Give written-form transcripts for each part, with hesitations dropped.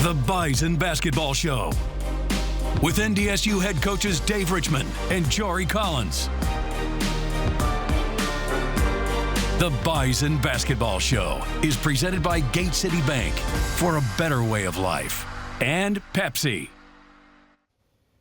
The Bison Basketball Show with NDSU head coaches Dave Richman and Jory Collins. The Bison Basketball Show is presented by Gate City Bank for a better way of life and Pepsi.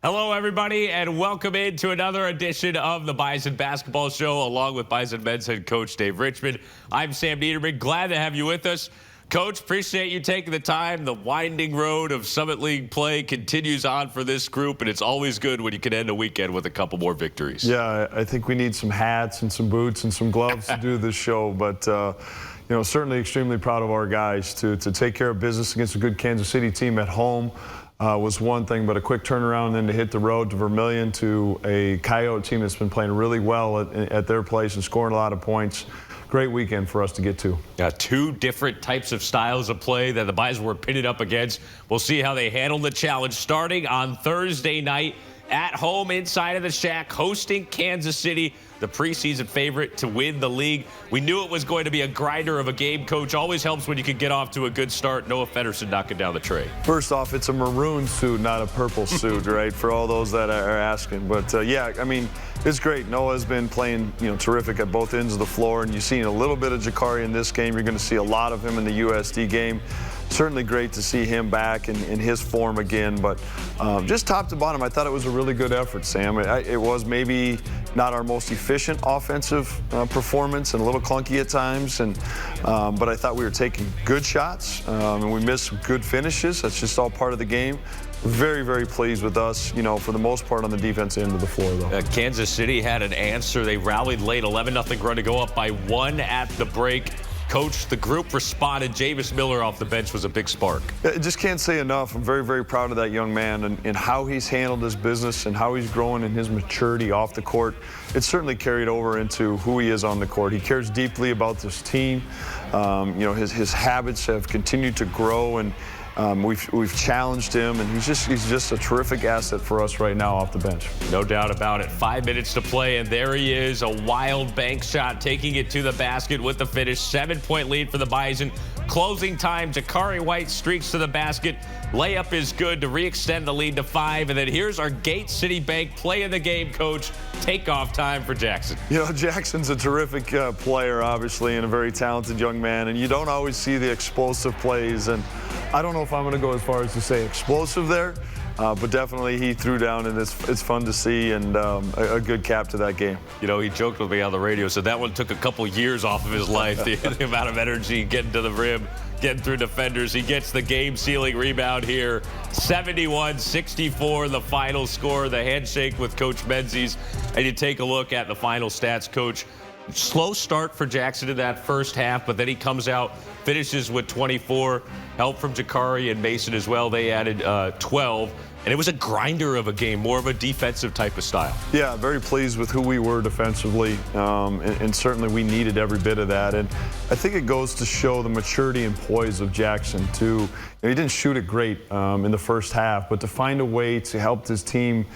Hello, everybody, and welcome into another edition of the Bison Basketball Show, along with Bison men's head coach Dave Richman. I'm Sam Neidermann. Glad to have you with us. Coach, appreciate you taking the time. The winding road of Summit League play continues on for this group, and it's always good when you can end a weekend with a couple more victories. Yeah, I think we need some hats and some boots and some gloves to do this show, but you know, certainly extremely proud of our guys to take care of business against a good Kansas City team at home. Was one thing, but a quick turnaround, and then to hit the road to Vermilion, to a Coyote team that's been playing really well at their place and scoring a lot of points. Great weekend for us to get to. Yeah, two different types of styles of play that the Bison were pitted up against. We'll see how they handle the challenge starting on Thursday night at home inside of the Shack, hosting Kansas City, the preseason favorite to win the league. We knew it was going to be a grinder of a game, Coach. Always helps when you can get off to a good start. Noah Feddersen knocking down the tray. First off, it's a maroon suit, not a purple suit, right, for all those that are asking. But, yeah, I mean, it's great. Noah's been playing, terrific at both ends of the floor, and you've seen a little bit of Jakari in this game. You're going to see a lot of him in the USD game. Certainly great to see him back in his form again, but just top to bottom, I thought it was a really good effort, Sam. It was maybe not our most efficient offensive performance and a little clunky at times, but I thought we were taking good shots, and we missed some good finishes. That's just all part of the game. Very, very pleased with us, for the most part on the defense end of the floor, though. Kansas City had an answer. They rallied late, 11-0 run to go up by 1 at the break. Coach, the group responded. Javis Miller off the bench was a big spark. I just can't say enough. I'm very, very proud of that young man and how he's handled his business and how he's growing in his maturity off the court. It's certainly carried over into who he is on the court. He cares deeply about this team. His habits have continued to grow, and we've challenged him, and he's just a terrific asset for us right now off the bench. No doubt about it. 5 minutes to play, and there he is, a wild bank shot, taking it to the basket with the finish. 7-point lead for the Bison. Closing time, Jakari White streaks to the basket. Layup is good to re-extend the lead to 5, and then here's our Gate City Bank play of the game, Coach. Takeoff time for Jackson. Jackson's a terrific player, obviously, and a very talented young man, and you don't always see the explosive plays, and I don't know if I'm going to go as far as to say explosive there, but definitely he threw down, and it's fun to see, and a good cap to that game. He joked with me on the radio, so that one took a couple years off of his life, the amount of energy getting to the rim, getting through defenders. He gets the game-sealing rebound here. 71-64, the final score, the handshake with Coach Menzies. And you take a look at the final stats, Coach. Slow start for Jackson in that first half, but then he comes out, finishes with 24. Help from Jakari and Mason as well. They added 12. And it was a grinder of a game, more of a defensive type of style. Yeah, very pleased with who we were defensively, and certainly we needed every bit of that. And I think it goes to show the maturity and poise of Jackson, too. He didn't shoot it great in the first half, but to find a way to help his team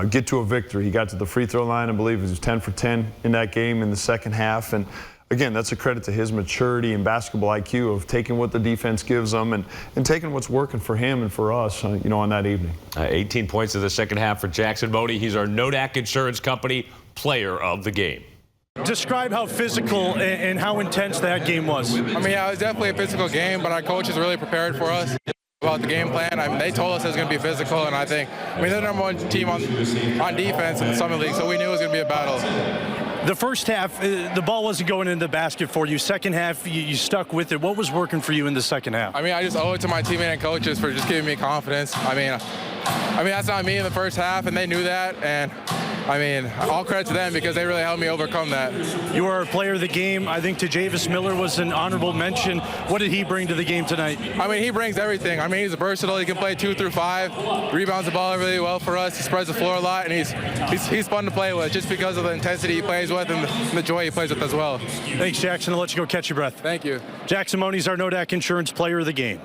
get to a victory. He got to the free throw line, I believe it was 10 for 10 in that game in the second half. And again, that's a credit to his maturity and basketball IQ of taking what the defense gives them and taking what's working for him and for us, on that evening. 18 points in the second half for Jackson Money. He's our Nodak Insurance Company player of the game. Describe how physical and how intense that game was. I mean, yeah, it was definitely a physical game, but our coaches really prepared for us about the game plan. They told us it was going to be physical, and they're the number one team on defense in the Summit League, so we knew it was going to be a battle. The first half, the ball wasn't going in the basket for you. Second half, you stuck with it. What was working for you in the second half? I mean, I just owe it to my teammate and coaches for just giving me confidence. I mean, that's not me in the first half, and they knew that, and all credit to them because they really helped me overcome that. You were a player of the game. I think to Javis Miller was an honorable mention. What did he bring to the game tonight? I mean, he brings everything. I mean, he's versatile. He can play 2 through 5, rebounds the ball really well for us. He spreads the floor a lot, and he's fun to play with just because of the intensity he plays with and the joy he plays with as well. Thanks, Jackson. I'll let you go catch your breath. Thank you. Jackson Money's our Nodak Insurance player of the game.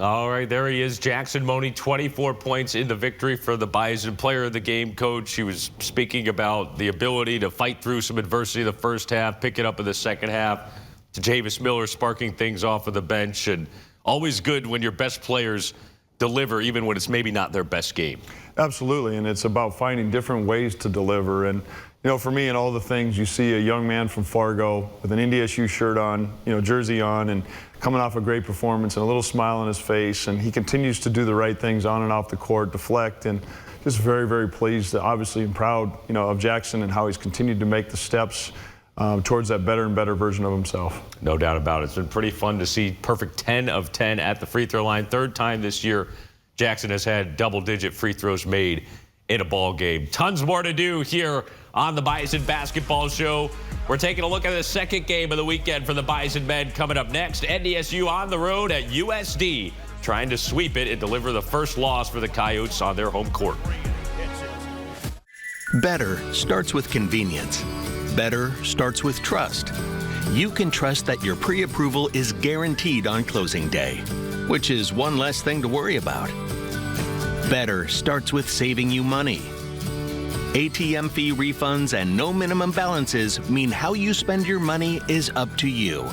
All right, there he is, Jackson Money, 24 points in the victory for the Bison. Player of the game, Coach. He was speaking about the ability to fight through some adversity the first half, pick it up in the second half. To Javis Miller sparking things off of the bench, and always good when your best players deliver, even when it's maybe not their best game. Absolutely, and it's about finding different ways to deliver. And for me, in all the things, you see a young man from Fargo with an NDSU shirt on, jersey on, and coming off a great performance and a little smile on his face, and he continues to do the right things on and off the court, deflect, and just very, very pleased, obviously, and proud, of Jackson and how he's continued to make the steps towards that better and better version of himself. No doubt about it. It's been pretty fun to see perfect 10 of 10 at the free throw line. Third time this year Jackson has had double-digit free throws made in a ball game. Tons more to do here on the Bison Basketball Show. We're taking a look at the second game of the weekend for the Bison men coming up next. NDSU on the road at USD, trying to sweep it and deliver the first loss for the Coyotes on their home court. Better starts with convenience. Better starts with trust. You can trust that your pre-approval is guaranteed on closing day, which is one less thing to worry about. Better starts with saving you money. ATM fee refunds and no minimum balances mean how you spend your money is up to you.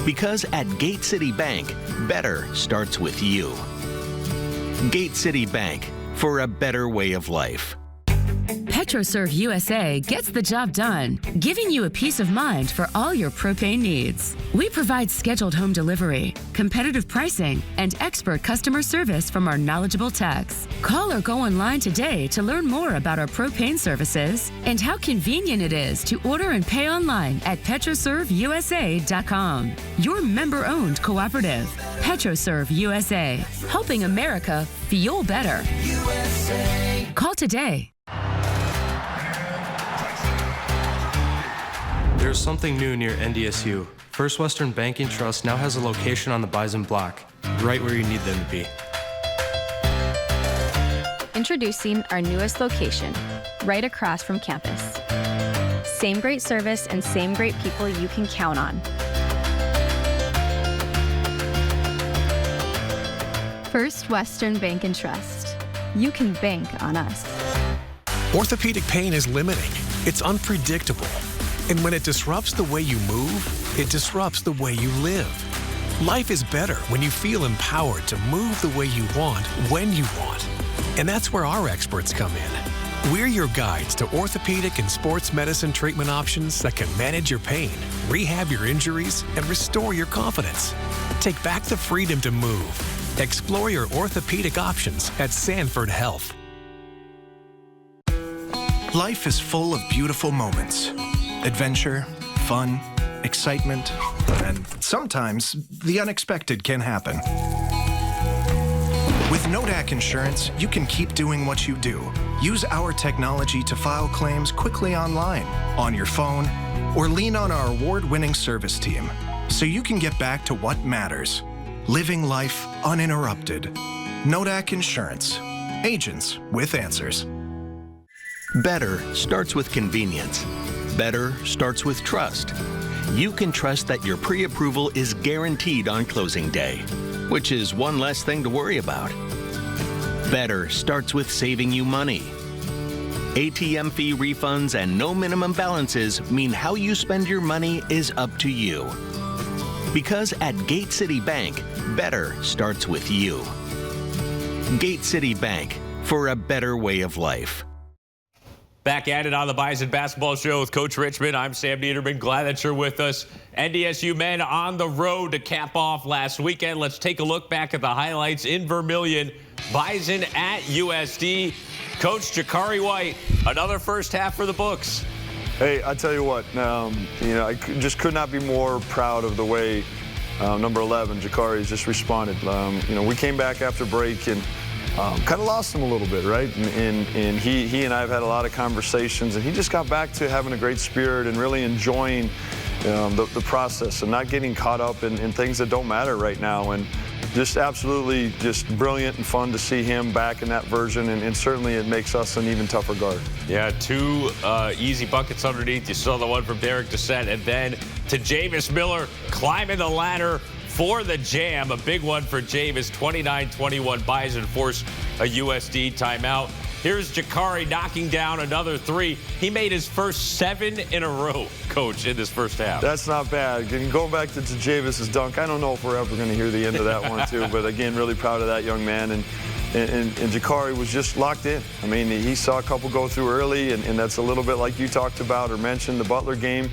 Because at Gate City Bank, better starts with you. Gate City Bank, for a better way of life. PetroServe USA gets the job done, giving you a peace of mind for all your propane needs. We provide scheduled home delivery, competitive pricing, and expert customer service from our knowledgeable techs. Call or go online today to learn more about our propane services and how convenient it is to order and pay online at PetroServeUSA.com. Your member-owned cooperative, PetroServe USA, helping America feel better. USA. Call today. There's something new near NDSU. First Western Banking Trust now has a location on the Bison block, right where you need them to be. Introducing our newest location, right across from campus. Same great service and same great people you can count on. First Western Bank and Trust. You can bank on us. Orthopedic pain is limiting. It's unpredictable. And when it disrupts the way you move, it disrupts the way you live. Life is better when you feel empowered to move the way you want, when you want. And that's where our experts come in. We're your guides to orthopedic and sports medicine treatment options that can manage your pain, rehab your injuries, and restore your confidence. Take back the freedom to move. Explore your orthopedic options at Sanford Health. Life is full of beautiful moments. Adventure, fun, excitement, and sometimes the unexpected can happen. With Nodak Insurance, you can keep doing what you do. Use our technology to file claims quickly online, on your phone, or lean on our award-winning service team so you can get back to what matters, living life uninterrupted. Nodak Insurance, agents with answers. Better starts with convenience. Better starts with trust. You can trust that your pre-approval is guaranteed on closing day, which is one less thing to worry about. Better starts with saving you money. ATM fee refunds and no minimum balances mean how you spend your money is up to you. Because at Gate City Bank, better starts with you. Gate City Bank, for a better way of life. Back at it on the Bison Basketball Show with Coach Richman. I'm Sam Neidermann. Glad that you're with us. NDSU men on the road to cap off last weekend. Let's take a look back at the highlights in Vermillion. Bison at USD. Coach Jakari White, another first half for the books. Hey, I tell you what, I just could not be more proud of the way number 11, Jakari's just responded. We came back after break and kind of lost him a little bit, right? And he and I have had a lot of conversations, and he just got back to having a great spirit and really enjoying the process and not getting caught up in things that don't matter right now. And just absolutely just brilliant and fun to see him back in that version, and certainly it makes us an even tougher guard. Yeah, two easy buckets underneath. You saw the one from Derek Doucette, and then to Jameis Miller climbing the ladder for the jam. A big one for Jameis. 29-21 Bison force a USD timeout. Here's Jakari knocking down another three. He made his first 7 in a row, Coach, in this first half. That's not bad. And going back to Javis's dunk, I don't know if we're ever going to hear the end of that one, too. But, again, really proud of that young man. And Jakari was just locked in. I mean, he saw a couple go through early, and that's a little bit like you talked about or mentioned, the Butler game.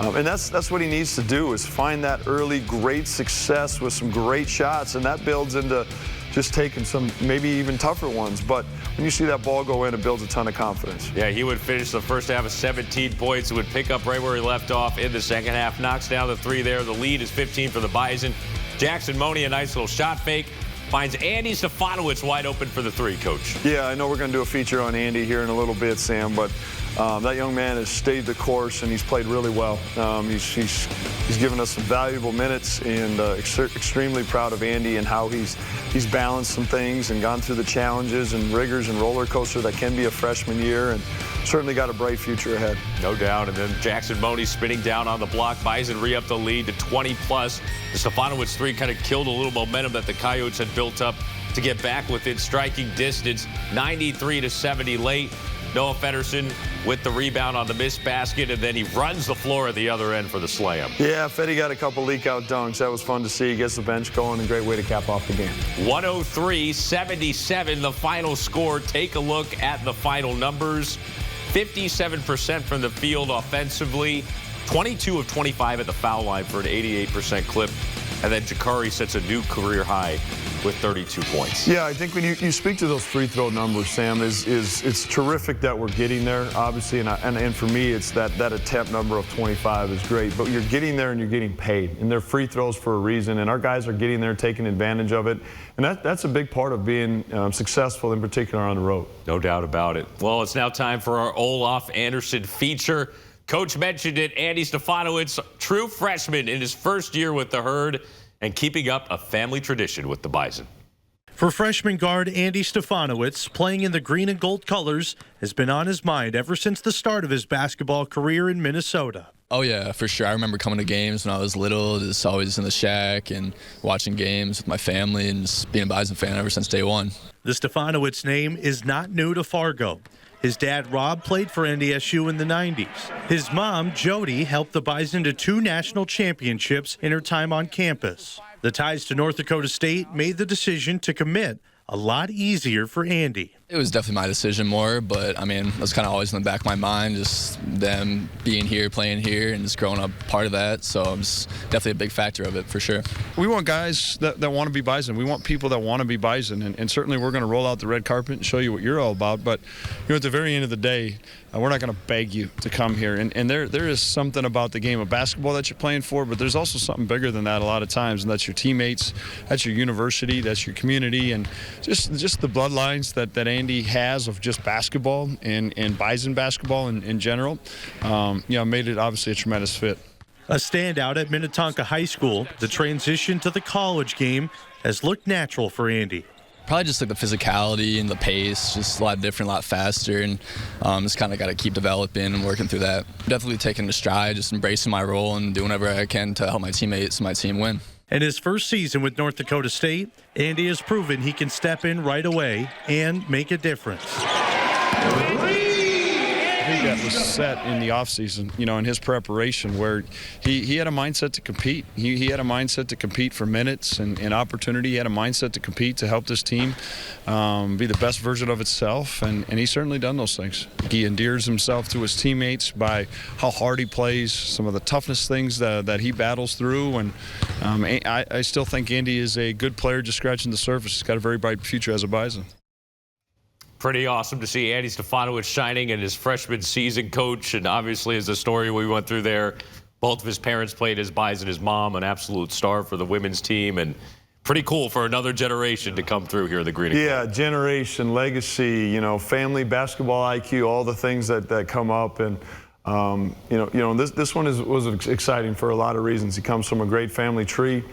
And that's what he needs to do, is find that early great success with some great shots, and that builds into just taking some maybe even tougher ones. But when you see that ball go in, it builds a ton of confidence. Yeah, he would finish the first half with 17 points. It would pick up right where he left off in the second half. Knocks down the three there. The lead is 15 for the Bison. Jackson Money, a nice little shot fake. Finds Andy Stefonowicz wide open for the three, Coach. Yeah, I know we're going to do a feature on Andy here in a little bit, Sam, but that young man has stayed the course, and he's played really well. He's given us some valuable minutes, and extremely proud of Andy and how he's balanced some things and gone through the challenges and rigors and roller coaster that can be a freshman year, and certainly got a bright future ahead. No doubt. And then Jackson Money spinning down on the block. Bison re-up the lead to 20+. The Stefonowicz three kind of killed a little momentum that the Coyotes had built up to get back within striking distance. 93-70 late. Noah Feddersen with the rebound on the missed basket, and then he runs the floor at the other end for the slam. Yeah, Feddy got a couple leak-out dunks. That was fun to see. Gets the bench going, and great way to cap off the game. 103-77, the final score. Take a look at the final numbers. 57% from the field offensively. 22 of 25 at the foul line for an 88% clip. And then Jakari sets a new career high with 32 points. Yeah, I think when you speak to those free throw numbers, Sam, it's terrific that we're getting there, obviously, and for me, it's that attempt number of 25 is great, but you're getting there and you're getting paid, and they're free throws for a reason, and our guys are getting there, taking advantage of it, and that's a big part of being successful, in particular on the road. No doubt about it. Well, it's now time for our Olaf Anderson feature. Coach mentioned it, Andy Stefonowicz, true freshman in his first year with the Herd, and keeping up a family tradition with the Bison. For freshman guard Andy Stefonowicz, playing in the green and gold colors has been on his mind ever since the start of his basketball career in Minnesota. Oh, yeah, for sure. I remember coming to games when I was little, just always in the shack and watching games with my family and just being a Bison fan ever since day one. The Stefonowicz name is not new to Fargo. His dad, Rob, played for NDSU in the 90s. His mom, Jory, helped the Bison to 2 national championships in her time on campus. The ties to North Dakota State made the decision to commit a lot easier for Andy. It was definitely my decision more, but I mean, that's kind of always in the back of my mind, just them being here, playing here, and just growing up part of that. So it's definitely a big factor of it for sure. We want guys that want to be Bison. We want people that want to be Bison, and certainly we're going to roll out the red carpet and show you what you're all about. But at the very end of the day, we're not going to beg you to come here. And there is something about the game of basketball that you're playing for, but there's also something bigger than that a lot of times, and that's your teammates, that's your university, that's your community, and just the bloodlines that Andy has of just basketball and Bison basketball in general, made it obviously a tremendous fit. A standout at Minnetonka High School, the transition to the college game has looked natural for Andy. Probably just like the physicality and the pace, just a lot different, a lot faster, and just kind of got to keep developing and working through that. Definitely taking the stride, just embracing my role and doing whatever I can to help my teammates and my team win. In his first season with North Dakota State, Andy has proven he can step in right away and make a difference. I think that was set in the offseason, in his preparation, where he had a mindset to compete. He had a mindset to compete for minutes and opportunity. He had a mindset to compete to help this team be the best version of itself, and he's certainly done those things. He endears himself to his teammates by how hard he plays, some of the toughness things that he battles through, and I still think Andy is a good player just scratching the surface. He's got a very bright future as a Bison. Pretty awesome to see Andy Stefonowicz shining in his freshman season, Coach. And obviously, as the story we went through there, both of his parents played as Bison. His mom, an absolute star for the women's team. And pretty cool for another generation to come through here in the Green. Yeah, generation, legacy, family, basketball IQ, all the things that come up. And, this one was exciting for a lot of reasons. He comes from a great family tree.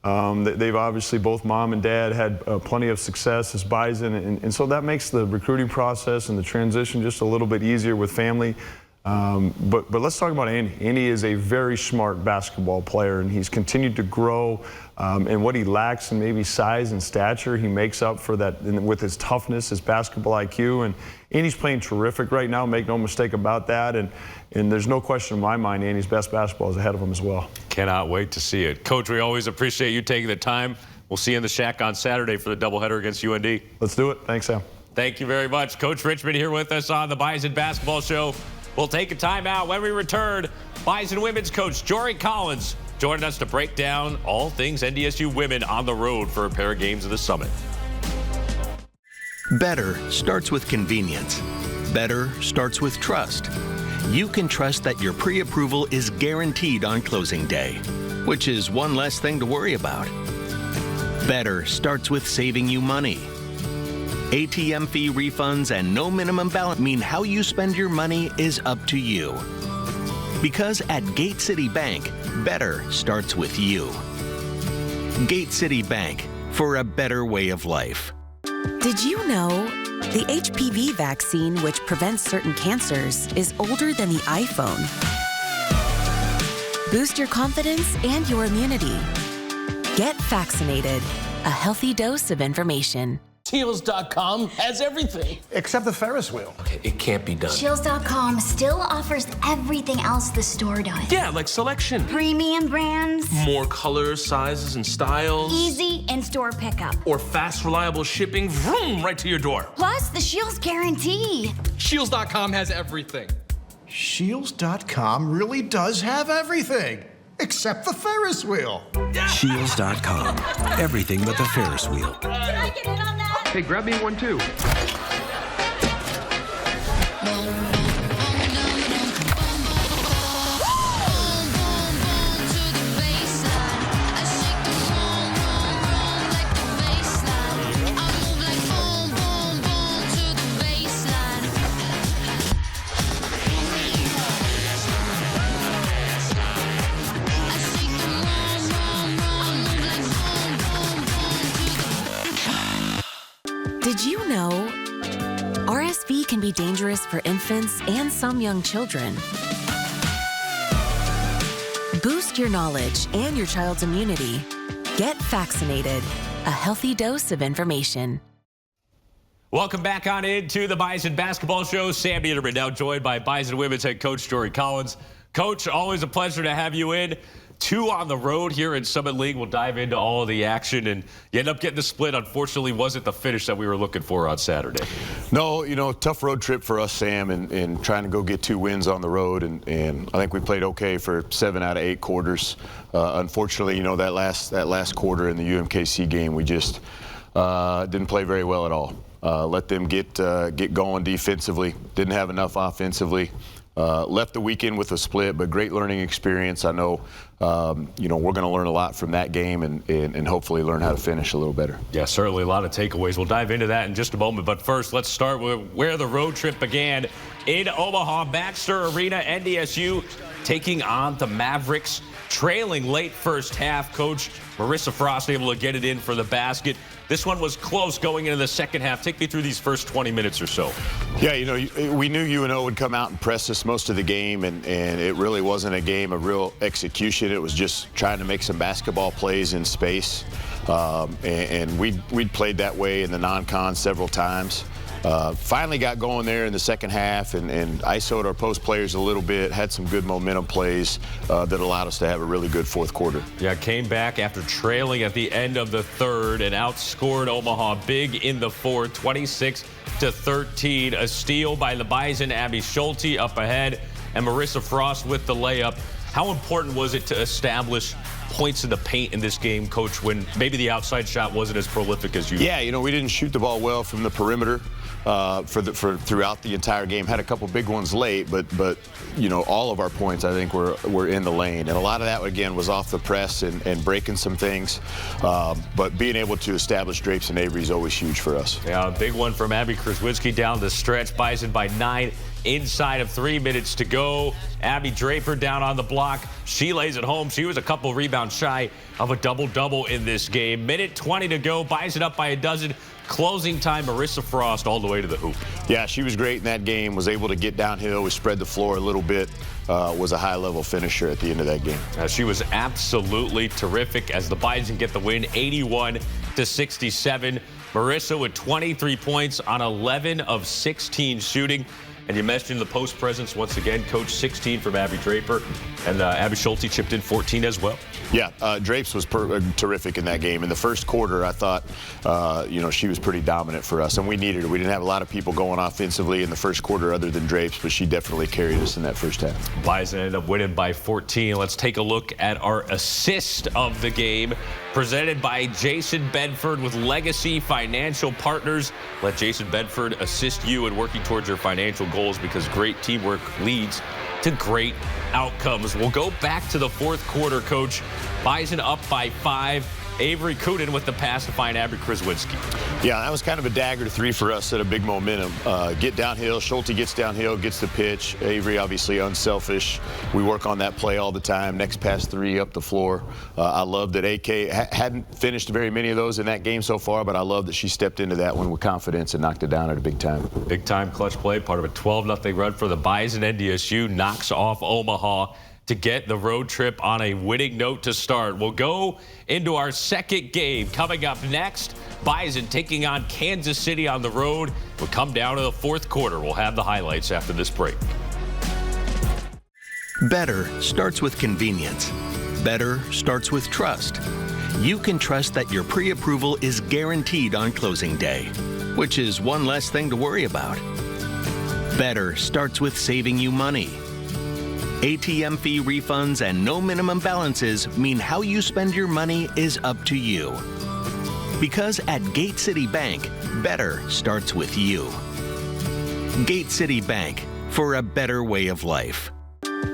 They've obviously, both mom and dad had plenty of success as Bison, and so that makes the recruiting process and the transition just a little bit easier with family. But let's talk about Andy. Andy is a very smart basketball player, and he's continued to grow. And what he lacks in maybe size and stature, he makes up for that with his toughness, his basketball IQ. And Andy's playing terrific right now, make no mistake about that. And there's no question in my mind Andy's best basketball is ahead of him as well. Cannot wait to see it. Coach, we always appreciate you taking the time. We'll see you in the Shack on Saturday for the doubleheader against UND. Let's do it. Thanks, Sam. Thank you very much. Coach Richman here with us on the Bison Basketball Show. We'll take a timeout. When we return, Bison women's coach Jory Collins joining us to break down all things NDSU women on the road for a pair of games of the Summit. Better starts with convenience. Better starts with trust. You can trust that your pre-approval is guaranteed on closing day, which is one less thing to worry about. Better starts with saving you money. ATM fee refunds and no minimum balance mean how you spend your money is up to you. Because at Gate City Bank, better starts with you. Gate City Bank, for a better way of life. Did you know the HPV vaccine, which prevents certain cancers, is older than the iPhone? Boost your confidence and your immunity. Get vaccinated. A healthy dose of information. Shields.com has everything. Except the Ferris wheel. Okay, it can't be done. Shields.com still offers everything else the store does. Yeah, like selection. Premium brands. More colors, sizes, and styles. Easy in-store pickup. Or fast, reliable shipping, vroom, right to your door. Plus the Shields guarantee. Shields.com has everything. Shields.com really does have everything. Except the Ferris wheel. Shields.com. Everything but the Ferris wheel. Can I get in on that? Hey, grab me one too. Did you know RSV can be dangerous for infants and some young children? Boost your knowledge and your child's immunity. Get vaccinated. A healthy dose of information. Welcome back on into the Bison Basketball Show. Sam Neidermann now joined by Bison women's head coach Jory Collins. Coach, always a pleasure to have you in. 2 on the road here in Summit League. We'll dive into all of the action, and you end up getting the split. Unfortunately, wasn't the finish that we were looking for on Saturday. No, you know, tough road trip for us, Sam, and trying to go get 2 wins on the road, and I think we played okay for 7 out of 8 quarters. Unfortunately, you know, that last quarter in the UMKC game, we just didn't play very well at all. Let them get going defensively. Didn't have enough offensively. Left the weekend with a split, but great learning experience. I know, you know, we're going to learn a lot from that game and hopefully learn how to finish a little better. Yeah, certainly a lot of takeaways. We'll dive into that in just a moment. But first, let's start with where the road trip began. In Omaha, Baxter Arena, NDSU taking on the Mavericks. Trailing late first half, Coach Marissa Frost able to get it in for the basket. This one was close going into the second half. Take me through these first 20 minutes or so. Yeah, you know, we knew UNO would come out and press us most of the game, and it really wasn't a game of real execution. It was just trying to make some basketball plays in space. And we'd played that way in the non-con several times. Finally got going there in the second half and ISO'd our post players a little bit, had some good momentum plays that allowed us to have a really good fourth quarter. Yeah, came back after trailing at the end of the third and outscored Omaha big in the fourth, 26-13. A steal by the Bison, Abby Schulte up ahead, and Marissa Frost with the layup. How important was it to establish points in the paint in this game, Coach, when maybe the outside shot wasn't as prolific as usual? Yeah, you know, we didn't shoot the ball well from the perimeter throughout the entire game. Had a couple big ones late, but you know, all of our points I think were in the lane, and a lot of that again was off the press and breaking some things. But being able to establish Drapes and Avery is always huge for us. Yeah, a big one from Abby Kraswinski down the stretch. Bison by 9. inside of 3 minutes to go. Abby Draper down on the block. She lays it home. She was a couple rebounds shy of a double-double in this game. Minute 20 to go. Bison up by a dozen. Closing time, Marissa Frost all the way to the hoop. Yeah, she was great in that game, was able to get downhill, we spread the floor a little bit, was a high-level finisher at the end of that game. She was absolutely terrific as the Bison get the win, 81-67. Marissa with 23 points on 11 of 16 shooting. And you mentioned the post presence once again. Coach, 16 from Abby Draper. And Abby Schulte chipped in 14 as well. Yeah, Drapes was terrific in that game. In the first quarter, I thought, she was pretty dominant for us, and we needed her. We didn't have a lot of people going offensively in the first quarter other than Drapes, but she definitely carried us in that first half. Bison ended up winning by 14. Let's take a look at our assist of the game, presented by Jason Bedford with Legacy Financial Partners. Let Jason Bedford assist you in working towards your financial goals, because great teamwork leads to great outcomes. We'll go back to the fourth quarter, Coach. Bison up by 5. Avery Kuden with the pass to find Abby Kraswinski. Yeah, that was kind of a dagger 3 for us at a big momentum. Get downhill, Schulte gets downhill, gets the pitch. Avery obviously unselfish. We work on that play all the time. Next pass 3 up the floor. I love that AK hadn't finished very many of those in that game so far, but I love that she stepped into that one with confidence and knocked it down at a big time. Big time clutch play, part of a 12-0 run for the Bison. NDSU knocks off Omaha to get the road trip on a winning note to start. We'll go into our second game. Coming up next, Bison taking on Kansas City on the road. We'll come down to the fourth quarter. We'll have the highlights after this break. Better starts with convenience. Better starts with trust. You can trust that your pre-approval is guaranteed on closing day, which is one less thing to worry about. Better starts with saving you money. ATM fee refunds and no minimum balances mean how you spend your money is up to you. Because at Gate City Bank, better starts with you. Gate City Bank, for a better way of life.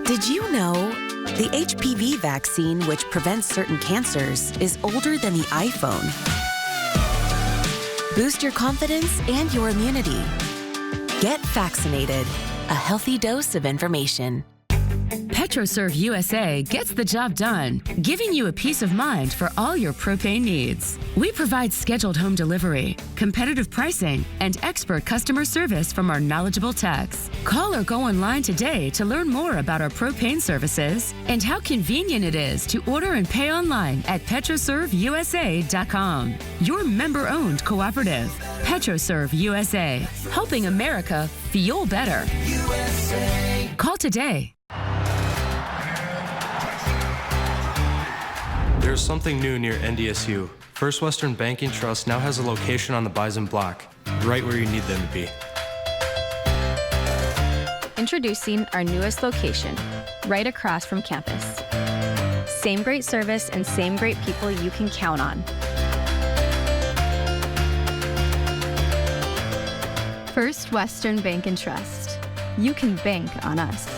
Did you know the HPV vaccine, which prevents certain cancers, is older than the iPhone? Boost your confidence and your immunity. Get vaccinated. A healthy dose of information. PetroServe USA gets the job done, giving you a peace of mind for all your propane needs. We provide scheduled home delivery, competitive pricing, and expert customer service from our knowledgeable techs. Call or go online today to learn more about our propane services and how convenient it is to order and pay online at PetroServeUSA.com. Your member-owned cooperative. PetroServe USA, helping America fuel better. USA. Call today. There's something new near NDSU. First Western Banking Trust now has a location on the Bison block, right where you need them to be. Introducing our newest location, right across from campus. Same great service and same great people you can count on. First Western Bank and Trust. You can bank on us.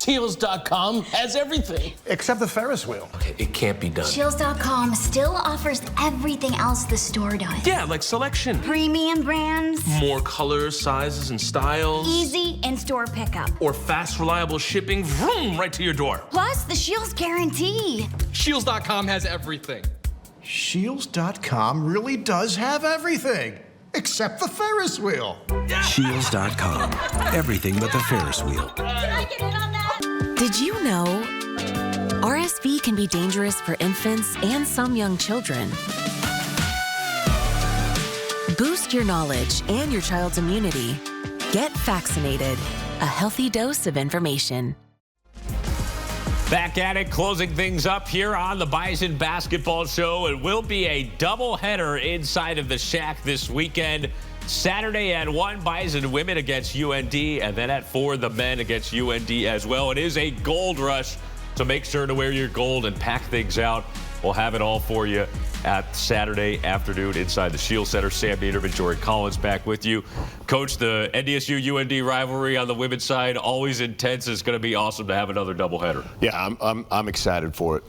Shields.com has everything. Except the Ferris wheel. Okay, it can't be done. Shields.com still offers everything else the store does. Yeah, like selection. Premium brands. More colors, sizes, and styles. Easy in-store pickup. Or fast, reliable shipping, vroom, right to your door. Plus the Shields guarantee. Shields.com has everything. Shields.com really does have everything. Except the Ferris wheel. Shields.com. Everything but the Ferris wheel. Can I get in on that? Did you know RSV can be dangerous for infants and some young children? Boost your knowledge and your child's immunity. Get vaccinated. A healthy dose of information. Back at it, closing things up here on the Bison Basketball Show. It will be a doubleheader inside of the Shack this weekend. Saturday at 1, Bison women against UND, and then at 4, the men against UND as well. It is a gold rush, so make sure to wear your gold and pack things out. We'll have it all for you at Saturday afternoon inside the Shield Center. Sam Neidermann, Jory Collins back with you. Coach, the NDSU-UND rivalry on the women's side, always intense. It's going to be awesome to have another doubleheader. Yeah, I'm excited for it.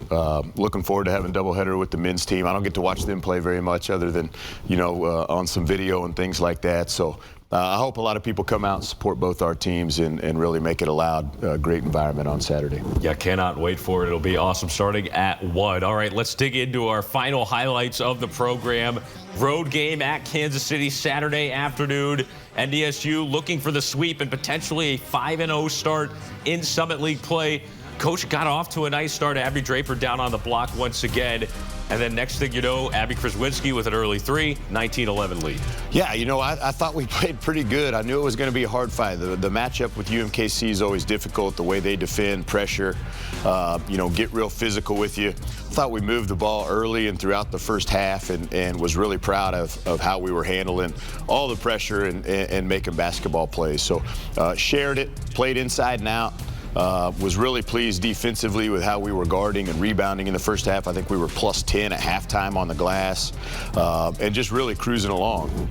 Looking forward to having a doubleheader with the men's team. I don't get to watch them play very much other than, on some video and things like that. So I hope a lot of people come out and support both our teams and really make it a loud, great environment on Saturday. Yeah, cannot wait for it. It'll be awesome starting at 1. All right, let's dig into our final highlights of the program. Road game at Kansas City Saturday afternoon. NDSU looking for the sweep and potentially a 5-0 start in Summit League play. Coach got off to a nice start. Abby Draper down on the block once again. And then next thing you know, Abby Kraswinski with an early 3, 19-11 lead. Yeah, I thought we played pretty good. I knew it was going to be a hard fight. The matchup with UMKC is always difficult, the way they defend, pressure, get real physical with you. I thought we moved the ball early and throughout the first half and was really proud of how we were handling all the pressure and making basketball plays. So shared it, played inside and out. Was really pleased defensively with how we were guarding and rebounding in the first half. I think we were plus 10 at halftime on the glass and just really cruising along.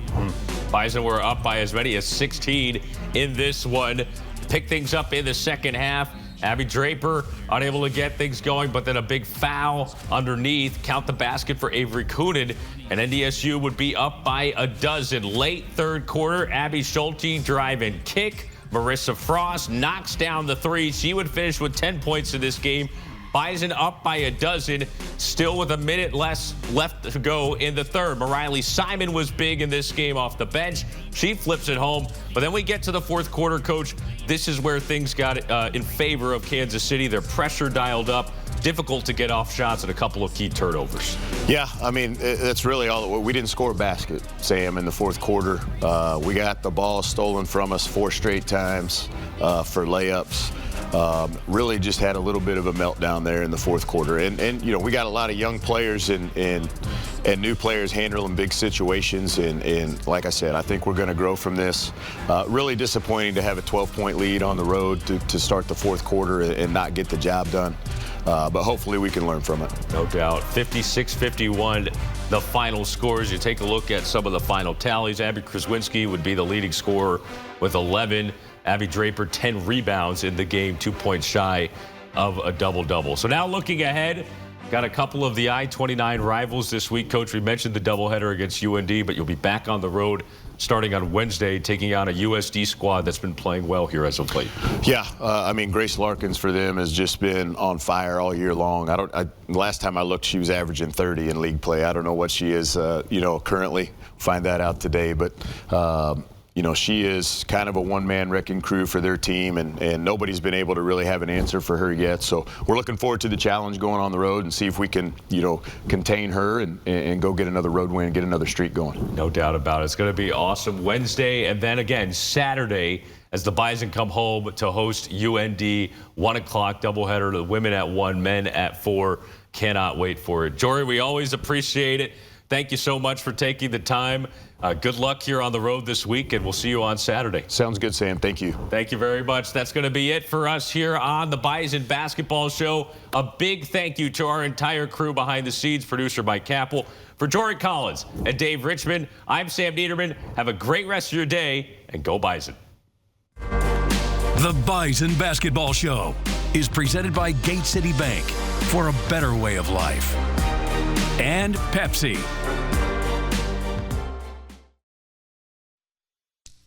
Bison were up by as many as 16 in this one. Pick things up in the second half. Abby Draper unable to get things going, but then a big foul underneath. Count the basket for Avery Coonan, and NDSU would be up by a dozen. Late third quarter, Abby Schulte drive and kick. Marissa Frost knocks down the 3. She would finish with 10 points in this game. Bison up by a dozen, still with a minute less left to go in the third. Mariley Simon was big in this game off the bench. She flips it home. But then we get to the fourth quarter, Coach. This is where things got in favor of Kansas City. Their pressure dialed up. Difficult to get off shots and a couple of key turnovers. Yeah, I mean, that's really all. We didn't score a basket, Sam, in the fourth quarter. We got the ball stolen from us 4 straight times for layups. Really just had a little bit of a meltdown there in the fourth quarter. And we got a lot of young players and new players handling big situations. And like I said, I think we're going to grow from this. Really disappointing to have a 12-point lead on the road to start the fourth quarter and not get the job done. But hopefully we can learn from it. No doubt. 56-51, the final scores. You take a look at some of the final tallies. Abby Kraswinski would be the leading scorer with 11. Abby Draper, 10 rebounds in the game, 2 points shy of a double-double. So now looking ahead, got a couple of the I-29 rivals this week. Coach, we mentioned the doubleheader against UND, but you'll be back on the road starting on Wednesday, taking on a USD squad that's been playing well here as of late. Yeah, I mean, Grace Larkins for them has just been on fire all year long. Last time I looked, she was averaging 30 in league play. I don't know what she is, currently. Find that out today, but she is kind of a one-man wrecking crew for their team, and nobody's been able to really have an answer for her yet. So we're looking forward to the challenge going on the road and see if we can, contain her and go get another road win and get another streak going. No doubt about it. It's going to be awesome Wednesday, and then again Saturday as the Bison come home to host UND. 1 o'clock doubleheader, the women at 1, men at 4. Cannot wait for it. Jory, we always appreciate it. Thank you so much for taking the time. Good luck here on the road this week, and we'll see you on Saturday. Sounds good, Sam. Thank you. Thank you very much. That's going to be it for us here on the Bison Basketball Show. A big thank you to our entire crew behind the scenes, producer Mike Capel. For Jory Collins and Dave Richman, I'm Sam Neidermann. Have a great rest of your day, and go Bison. The Bison Basketball Show is presented by Gate City Bank for a better way of life. And Pepsi.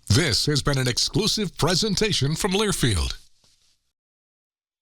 This has been an exclusive presentation from Learfield.